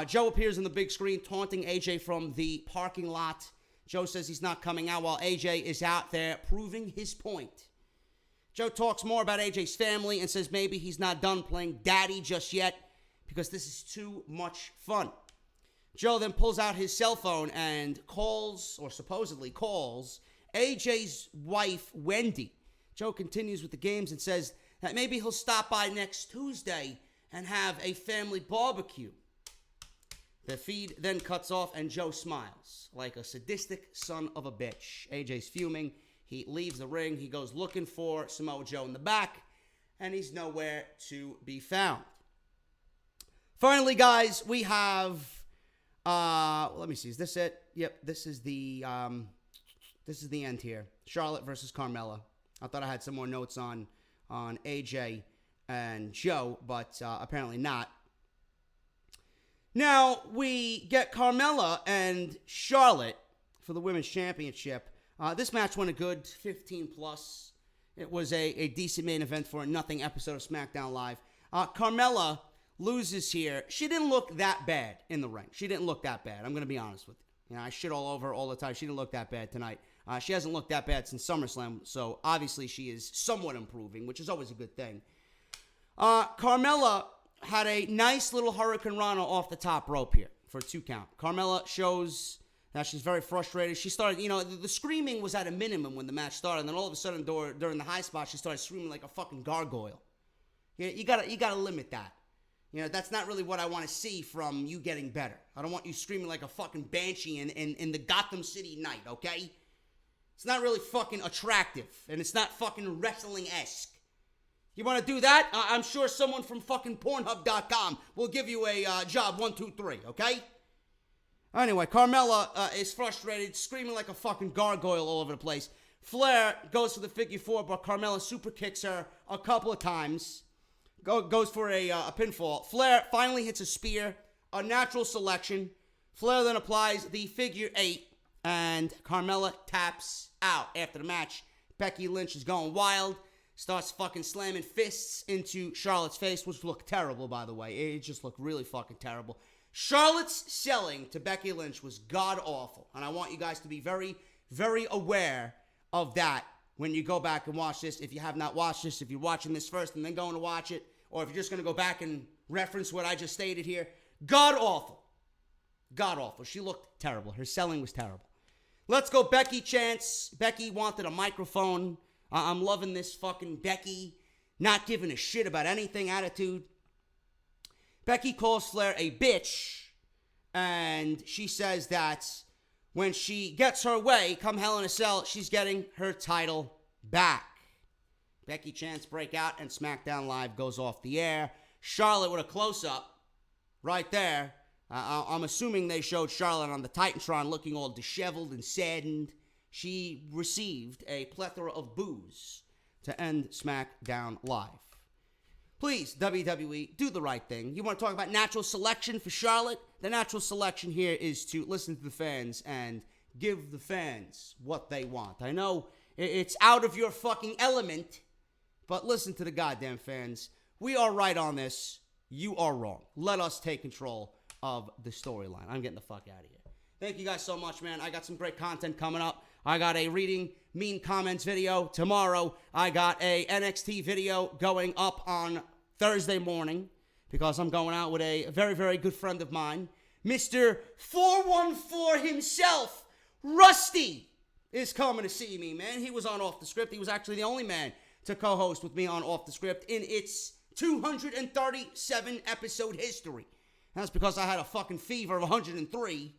Joe appears on the big screen taunting AJ from the parking lot. Joe says he's not coming out while AJ is out there proving his point. Joe talks more about AJ's family and says maybe he's not done playing daddy just yet because this is too much fun. Joe then pulls out his cell phone and calls, or supposedly calls, AJ's wife, Wendy. Joe continues with the games and says that maybe he'll stop by next Tuesday and have a family barbecue. The feed then cuts off and Joe smiles like a sadistic son of a bitch. AJ's fuming. He leaves the ring. He goes looking for Samoa Joe in the back, and he's nowhere to be found. Finally, guys, we have, let me see, is this it? Yep, this is the end here. Charlotte versus Carmella. I thought I had some more notes on AJ and Joe, but apparently not. Now, we get Carmella and Charlotte for the Women's Championship. This match went a good 15+. It was a decent main event for a nothing episode of SmackDown Live. Carmella loses here. She didn't look that bad in the ring. She didn't look that bad. I'm going to be honest with you. I shit all over her all the time. She didn't look that bad tonight. She hasn't looked that bad since SummerSlam, so obviously she is somewhat improving, which is always a good thing. Carmella had a nice little Hurricane Rana off the top rope here for a 2 count. Carmella shows that she's very frustrated. She started, the screaming was at a minimum when the match started, and then all of a sudden during the high spot, she started screaming like a fucking gargoyle. You gotta limit that. That's not really what I want to see from you getting better. I don't want you screaming like a fucking banshee in the Gotham City night, okay? It's not really fucking attractive, and it's not fucking wrestling-esque. You want to do that? I'm sure someone from fucking Pornhub.com will give you a job 1, 2, 3, okay? Anyway, Carmella is frustrated, screaming like a fucking gargoyle all over the place. Flair goes for the figure 4, but Carmella super kicks her a couple of times. Goes for a pinfall. Flair finally hits a spear, a natural selection. Flair then applies the figure 8, and Carmella taps out after the match. Becky Lynch is going wild. Starts fucking slamming fists into Charlotte's face, which looked terrible, by the way. It just looked really fucking terrible. Charlotte's selling to Becky Lynch was god-awful. And I want you guys to be very, very aware of that when you go back and watch this. If you have not watched this, if you're watching this first and then going to watch it, or if you're just going to go back and reference what I just stated here, god-awful. God-awful. She looked terrible. Her selling was terrible. Let's go Becky chants. Becky wanted a microphone. I'm loving this fucking Becky not giving a shit about anything attitude. Becky calls Flair a bitch, and she says that when she gets her way, come Hell in a Cell, she's getting her title back. Becky chants break out, and SmackDown Live goes off the air. Charlotte with a close-up right there. I'm assuming they showed Charlotte on the Titantron looking all disheveled and saddened. She received a plethora of boos to end SmackDown Live. Please, WWE, do the right thing. You want to talk about natural selection for Charlotte? The natural selection here is to listen to the fans and give the fans what they want. I know it's out of your fucking element, but listen to the goddamn fans. We are right on this. You are wrong. Let us take control of the storyline. I'm getting the fuck out of here. Thank you guys so much, man. I got some great content coming up. I got a reading mean comments video tomorrow. I got a NXT video going up on Thursday morning because I'm going out with a very, very good friend of mine. Mr. 414 himself, Rusty, is coming to see me, man. He was on Off the Script. He was actually the only man to co-host with me on Off the Script in its 237 episode history. That's because I had a fucking fever of 103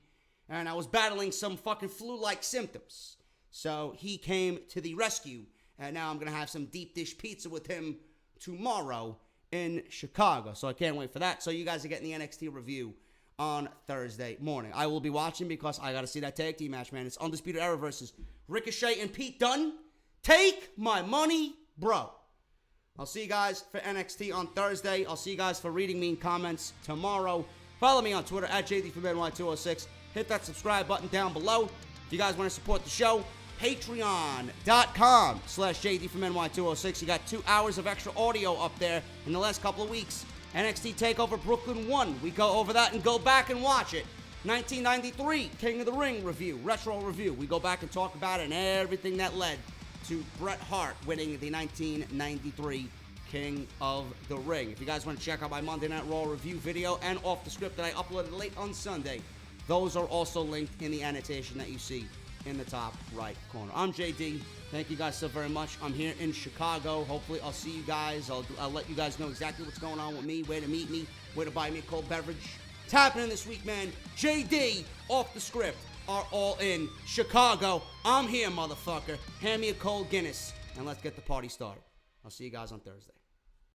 and I was battling some fucking flu-like symptoms. So he came to the rescue, and now I'm going to have some deep dish pizza with him tomorrow in Chicago. So I can't wait for that. So you guys are getting the NXT review on Thursday morning. I will be watching because I got to see that tag team match, man. It's Undisputed Era versus Ricochet and Pete Dunne. Take my money, bro. I'll see you guys for NXT on Thursday. I'll see you guys for reading mean comments tomorrow. Follow me on Twitter at JDFROMNY206. Hit that subscribe button down below. If you guys want to support the show, patreon.com/JDFROMNY206. You got 2 hours of extra audio up there in the last couple of weeks. NXT TakeOver Brooklyn 1. We go over that and go back and watch it. 1993 King of the Ring review, retro review. We go back and talk about it and everything that led to Bret Hart winning the 1993 King of the Ring. If you guys want to check out my Monday Night Raw review video and Off the Script that I uploaded late on Sunday, those are also linked in the annotation that you see in the top right corner. I'm JD. Thank you guys so very much. I'm here in Chicago. Hopefully I'll see you guys. I'll let you guys know exactly what's going on with me, where to meet me, where to buy me a cold beverage. It's happening this week, man. JD, Off the Script, are all in Chicago. I'm here, motherfucker. Hand me a cold Guinness, and let's get the party started. I'll see you guys on Thursday.